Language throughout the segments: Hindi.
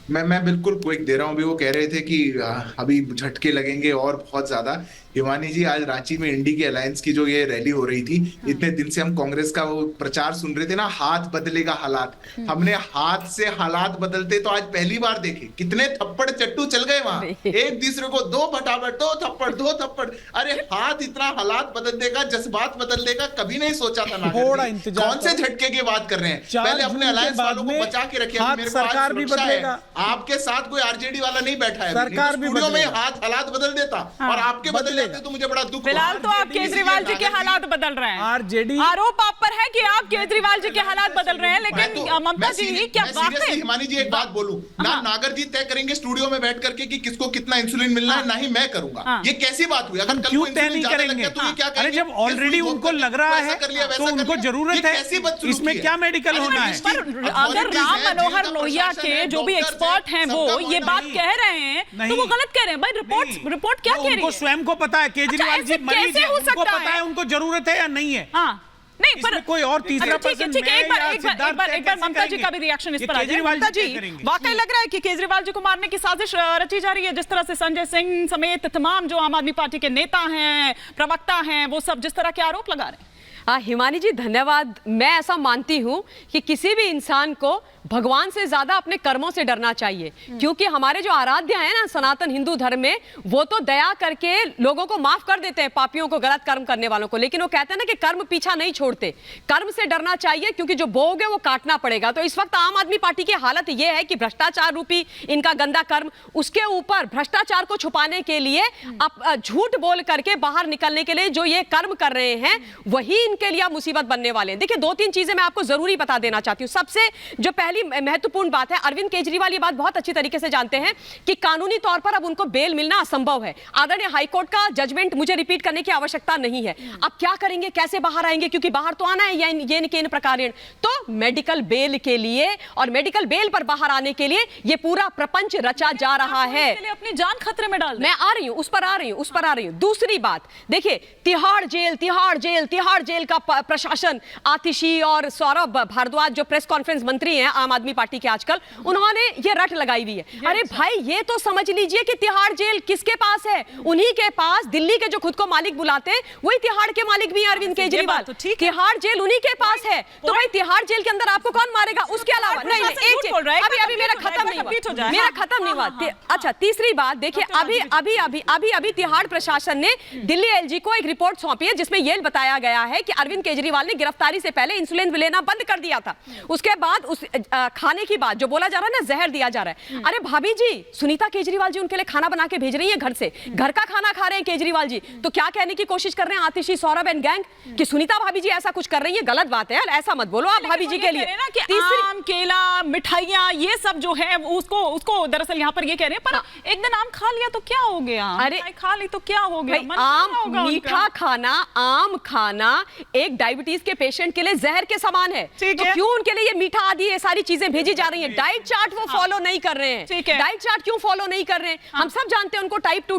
मैं बिल्कुल क्विक दे रहा हूँ। अभी वो कह रहे थे कि अभी झटके लगेंगे और बहुत ज्यादा। हिमानी जी, आज रांची में इंडी की अलायंस की जो ये रैली हो रही थी, इतने दिन से हम कांग्रेस का वो प्रचार सुन रहे थे ना, हाथ बदलेगा हालात। हमने हाथ से हालात बदलते तो आज पहली बार देखे। कितने थप्पड़ चट्टू चल गए वहां, एक दूसरे को दो फटाफट, दो थप्पड़, दो थप्पड़। अरे हाथ इतना हालात बदल देगा, जज्बात बदल देगा, कभी नहीं सोचा था नागर थोड़ा जी। इंतजार कौन से झटके की बात कर रहे हैं? 4 पहले अपने जून के अलायंस बाद वालों को में बचा के रखिए। हाथ मेरे को आज सरकार भी सुरक्षा है। बदलेगा। आपके साथ कोई आरजेडी वाला नहीं बैठा है, सरकार भी स्टूडियो में बदलेगा। हाथ हालात बदल देता और आपके बदल बदलेगा। जाते तो मुझे बड़ा दुख फिलहाल तो आप केजरीवाल जी के हालात बदल रहे हैं। आरजेडी आरोप आप पर है कि आप केजरीवाल जी के हालात बदल रहे हैं, लेकिन ममता जी क्या वाकई? हिमानी जी, एक बात बोलूं ना, नागर जी तय करेंगे स्टूडियो में बैठ करके कि किसको कितना इंसुलिन मिलना है, ना ही मैं करूंगा। ये कैसी बात हुई? अगर कल क्यों को तय नहीं इंसुलिन ज्यादा लग करेंगे? गया तो ये क्या अरे कहेंगे? जब ऑलरेडी उनको लग रहा है तो उनको जरूरत है, इसमें क्या मेडिकल होना है? पर अगर राम मनोहर लोहिया के जो भी एक्सपर्ट हैं वो ये बात कह रहे हैं तो वो गलत कह रहे हैं भाई। रिपोर्ट क्या कह रही है? उनको स्वयं को पता है केजरीवाल जी मरीज है, उनको पता है उनको जरूरत है या नहीं है। नहीं, पर कोई और तीसरा ठीक है, एक बार ममता जी का भी रिएक्शन इस पर आ जाए। ममता जी, वाकई लग रहा है कि केजरीवाल जी को मारने की साजिश रची जा रही है, जिस तरह से संजय सिंह समेत तमाम जो आम आदमी पार्टी के नेता हैं, प्रवक्ता हैं, वो सब जिस तरह के आरोप लगा रहे हैं। हिमानी जी धन्यवाद। मैं ऐसा मानती हूं कि किसी भी इंसान को भगवान से ज्यादा अपने कर्मों से डरना चाहिए, क्योंकि हमारे जो आराध्य हैं ना सनातन हिंदू धर्म में, वो तो दया करके लोगों को माफ कर देते हैं, पापियों को, गलत कर्म करने वालों को। लेकिन वो कहते हैं ना कि कर्म पीछा नहीं छोड़ते। कर्म से डरना चाहिए, क्योंकि जो बोओगे वो काटना पड़ेगा। तो इस वक्त आम आदमी पार्टी की हालत ये है कि भ्रष्टाचार रूपी इनका गंदा कर्म, उसके ऊपर भ्रष्टाचार को छुपाने के लिए झूठ बोल करके बाहर निकलने के लिए जो ये कर्म कर रहे हैं, वही इनके लिए मुसीबत बनने वाले हैं। देखिए, 2-3 चीजें मैं आपको जरूरी बता देना चाहती हूं। सबसे जो पहली महत्वपूर्ण बात है, अरविंद केजरीवाल ये बात बहुत अच्छी तरीके से जानते हैं कि कानूनी तौर पर अब उनको बेल मिलना असंभव है। आदरणीय हाईकोर्ट का जजमेंट मुझे रिपीट करने की आवश्यकता नहीं है। अब क्या करेंगे, कैसे बाहर आएंगे, क्योंकि बाहर तो आना है ये प्रकार तो मेडिकल बेल के लिए और मेडिकल बेल पर बाहर आने के लिए ये पूरा प्रपंच रचा जा रहा है। अपनी जान खतरे में डाल, मैं आ रही हूं, उस पर आ रही हूं। दूसरी बात देखिए, तिहाड़ जेल का प्रशासन, आतिशी और सौरभ भारद्वाज जो प्रेस कॉन्फ्रेंस मंत्री हैं आम आदमी पार्टी के आजकल, उन्होंने ये रट लगाई हुई है। अरे भाई, ये तो समझ लीजिए कि तिहाड़ जेल किसके पास है? उन्हीं के पास। दिल्ली के जो खुद को मालिक बुलाते हैं वही तिहाड़ के मालिक भी हैं, अरविंद केजरीवाल। तिहाड़ जेल उन्हीं के पास है, तो भाई तिहाड़ जेल के अंदर आपको कौन मारेगा? उसके अलावा नहीं, अभी मेरा खत्म नहीं हुआ। अच्छा, तीसरी बात देखिए, अभी तिहाड़ प्रशासन ने दिल्ली एलजी को एक रिपोर्ट सौंपी है, जिसमें यह बताया गया है कि अरविंद केजरीवाल ने गिरफ्तारी से पहले इंसुलिन लेना बंद कर दिया था। उसके बाद उस खाने की बात जो बोला जा रहा है ना, जहर दिया जा रहा है। अरे भाभी जी, सुनीता केजरीवाल जी उनके लिए खाना बना के भेज रही है घर से, घर का खाना खा रहे हैं केजरीवाल जी। तो क्या कहने की कोशिश कर रहे हैं आतिशी, सौरभ एंड गैंग कि सुनीता भाभी जी ऐसा कुछ कर रही है? गलत बात है यार, ऐसा मत बोलो आप भाभी जी के लिए। आम, केला, मिठाइयां, ये सब जो है उसको दरअसल यहाँ पर ये कह रहे हैं, पर एक दिन आम खा लिया तो क्या हो गया? अरे खा ली तो क्या हो गया? आम, मीठा खाना, आम खाना एक डायबिटीज के पेशेंट के लिए जहर के समान है। तो क्यों उनके लिए ये मीठा आदि ये सारी चीजें भेजी जा रही हैं? डाइट चार्ट वो फॉलो नहीं कर रहे हैं। डाइट चार्ट क्यों फॉलो नहीं कर रहे हैं? हम सब जानते हैं उनको टाइप 2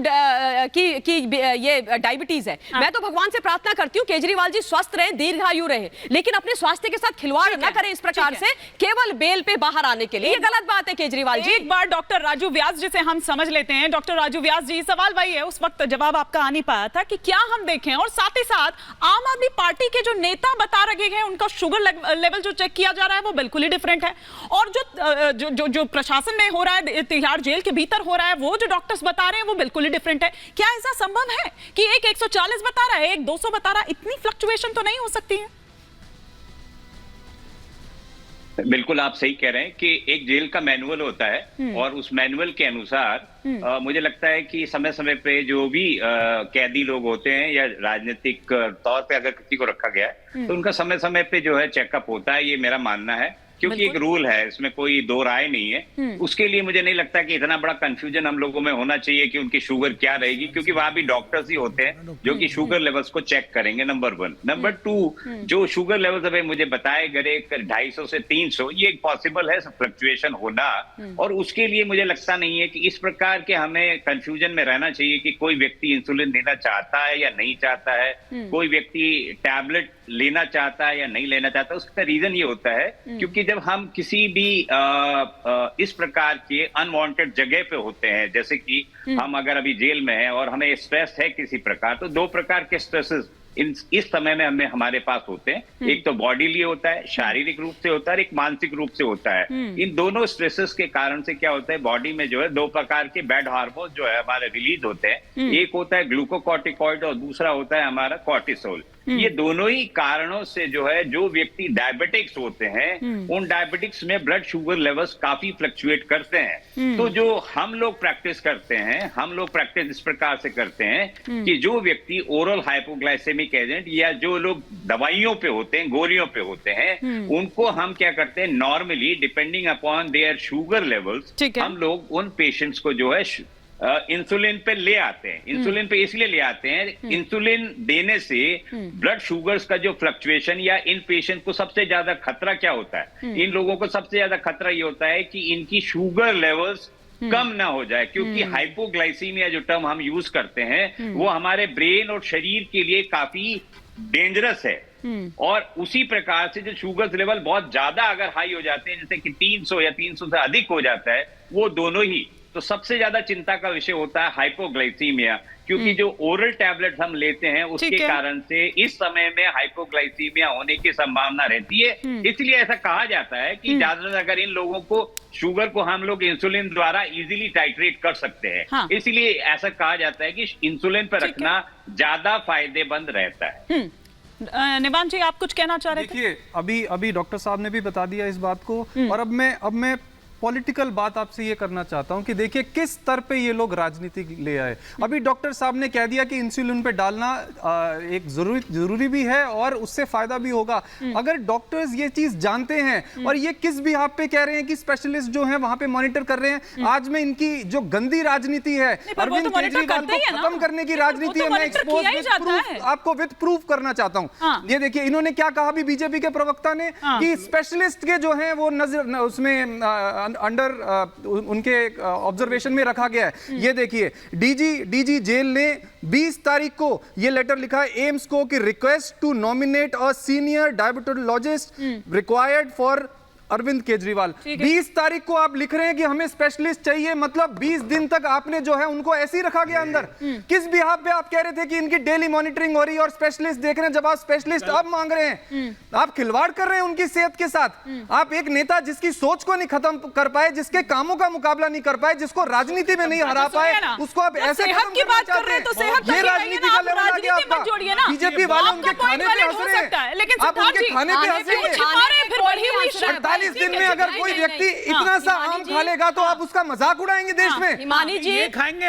की ये डायबिटीज है। मैं तो भगवान से प्रार्थना करती हूँ केजरीवाल जी स्वस्थ रहे, दीर्घायु रहे, लेकिन अपने स्वास्थ्य के साथ खिलवाड़ न करें इस प्रकार से, केवल बेल पे बाहर आने के लिए। ये गलत बात है केजरीवाल जी। एक बार डॉक्टर राजू व्यास जिसे हम समझ लेते हैं, डॉक्टर राजू व्यास जी, सवाल वही है, उस वक्त जवाब आपका आ नहीं पाया था कि क्या हम देखें, और साथ ही साथ आम आदमी पार्टी के जो नेता बता रहे हैं उनका शुगर लेवल जो चेक किया जा रहा है वो बिल्कुल ही डिफरेंट है, और जो प्रशासन में हो रहा है, तिहाड़ जेल के भीतर हो रहा है, वो जो डॉक्टर्स बता रहे हैं वो बिल्कुल ही डिफरेंट है। क्या ऐसा संभव है कि एक 140 बता रहा है, एक 200 बता रहा है? इतनी फ्लक्चुएशन तो नहीं हो सकती है। बिल्कुल आप सही कह रहे हैं कि एक जेल का मैनुअल होता है और उस मैनुअल के अनुसार मुझे लगता है कि समय समय पे जो भी कैदी लोग होते हैं या राजनीतिक तौर पे अगर किसी को रखा गया है तो उनका समय समय पे जो है चेकअप होता है, ये मेरा मानना है, क्योंकि एक रूल है, इसमें कोई दो राय नहीं है। उसके लिए मुझे नहीं लगता कि इतना बड़ा कंफ्यूजन हम लोगों में होना चाहिए कि उनकी शुगर क्या रहेगी, क्योंकि वहां भी डॉक्टर्स ही होते हैं जो कि शुगर लेवल्स को चेक करेंगे, नंबर 1। नंबर 2, जो शुगर लेवल्स अभी मुझे बताए गए 250 से 300, ये एक पॉसिबल है फ्लक्चुएशन होना, और उसके लिए मुझे लगता नहीं है कि इस प्रकार के हमें कंफ्यूजन में रहना चाहिए कि कोई व्यक्ति इंसुलिन लेना चाहता है या नहीं चाहता है, कोई व्यक्ति टैबलेट लेना चाहता है या नहीं लेना चाहता, उसका रीजन ये होता है क्योंकि जब हम किसी भी इस प्रकार के अनवांटेड जगह पे होते हैं, जैसे कि हम अगर अभी जेल में हैं और हमें स्ट्रेस है किसी प्रकार, तो दो प्रकार के स्ट्रेसेस इस समय में हमारे पास होते हैं। एक तो बॉडीली होता है, शारीरिक रूप से होता है, एक मानसिक रूप से होता है। इन दोनों स्ट्रेसेस के कारण से क्या होता है, बॉडी में जो है दो प्रकार के बैड हार्मोन जो है हमारे रिलीज होते हैं। एक होता है ग्लूकोकॉर्टिकॉइड और दूसरा होता है हमारा कॉर्टिसोल। ये दोनों ही कारणों से जो है, जो व्यक्ति डायबिटिक्स होते हैं उन डायबिटिक्स में ब्लड शुगर लेवल्स काफी फ्लक्चुएट करते हैं। तो जो हम लोग प्रैक्टिस करते हैं, हम लोग प्रैक्टिस इस प्रकार से करते हैं कि जो व्यक्ति ओरल हाइपोग्लाइसेमिक एजेंट या जो लोग दवाइयों पे होते हैं, गोलियों पे होते हैं, उनको हम क्या करते हैं, normally depending upon their sugar levels, हम लोग उन पेशेंट्स को जो है इंसुलिन पे ले आते हैं। इंसुलिन पे इसलिए ले आते हैं, इंसुलिन देने से ब्लड शुगर्स का जो फ्लक्चुएशन, या इन पेशेंट को सबसे ज्यादा खतरा क्या होता है, इन लोगों को सबसे ज्यादा खतरा ये होता है कि इनकी शुगर लेवल्स कम ना हो जाए, क्योंकि हाइपोग्लाइसीमिया जो टर्म हम यूज करते हैं वो हमारे ब्रेन और शरीर के लिए काफी डेंजरस है। और उसी प्रकार से जो शुगर लेवल बहुत ज्यादा अगर हाई हो जाते हैं, जैसे कि 300 या 300 से अधिक हो जाता है, वो दोनों ही, तो सबसे ज्यादा चिंता का विषय होता है हाइपोग्लाइसीमिया, क्योंकि जो ओरल टैबलेट हम लेते हैं उसके कारण से इस समय में हाइपोग्लाइसीमिया होने की संभावना रहती है। इसलिए ऐसा कहा जाता है कि ज्यादातर अगर इन लोगों को शुगर को हम लोग इंसुलिन द्वारा इजीली टाइट्रेट कर सकते हैं। हाँ। इसलिए ऐसा कहा जाता है कि इंसुलिन पर रखना ज्यादा फायदेमंद रहता है। निवान जी, आप कुछ कहना चाह रहे थे? देखिए, अभी डॉक्टर साहब ने भी बता दिया इस बात को, और अब मैं पॉलिटिकल बात आपसे ये करना चाहता हूं कि देखिए किस स्तर पे ये लोग राजनीति ले आए। अभी डॉक्टर साहब ने कह दिया कि इंसुलिन पे डालना एक जरूरी भी है और उससे फायदा भी होगा। अगर डॉक्टर्स ये चीज जानते हैं और ये किस भी आप पे कह रहे हैं कि स्पेशलिस्ट जो हैं वहां पे मॉनिटर कर रहे हैं, आज में इनकी जो गंदी राजनीति है, अरविंद केजरीवाल को खत्म करने की राजनीति है, मैं एक्सपोज आपको विद प्रूफ करना चाहता हूं। ये देखिए इन्होंने क्या कहा अभी बीजेपी के प्रवक्ता ने कि स्पेशलिस्ट के जो है वो नजर उसमें अंडर उनके ऑब्जर्वेशन में रखा गया है। ये देखिए डीजी जेल ने 20 तारीख को ये लेटर लिखा है एम्स को कि request to nominate a senior diabetologist required for Arvind Kejriwal. 20 तारीख को आप लिख रहे हैं कि हमें स्पेशलिस्ट चाहिए, मतलब 20 दिन तक आपने जो है उनको ऐसे ही रखा गया अंदर। किस बिहाफ पे आप कह रहे थे कि इनकी डेली मॉनिटरिंग हो रही है और स्पेशलिस्ट देख रहे हैं, जब आप स्पेशलिस्ट अब मांग रहे हैं, आप खिलवाड़ कर रहे हैं उनकी सेहत के साथ। आप एक नेता जिसकी सोच को नहीं खत्म कर पाए, जिसके कामों का मुकाबला नहीं कर पाए, जिसको राजनीति में नहीं हरा पाए, उसको आप ऐसे सेहत की बात कर रहे हैं तो सेहत ये राजनीति का लेवल आ गया आपका। बीजेपी वाले उनके खाने पे हंस रहे हैं, आप उनके खाने पे हंसेंगे। 48 दिन में अगर कोई व्यक्ति इतना सा आम खा लेगा तो आप उसका मजाक उड़ाएंगे देश में। हिमानी जी खाएंगे।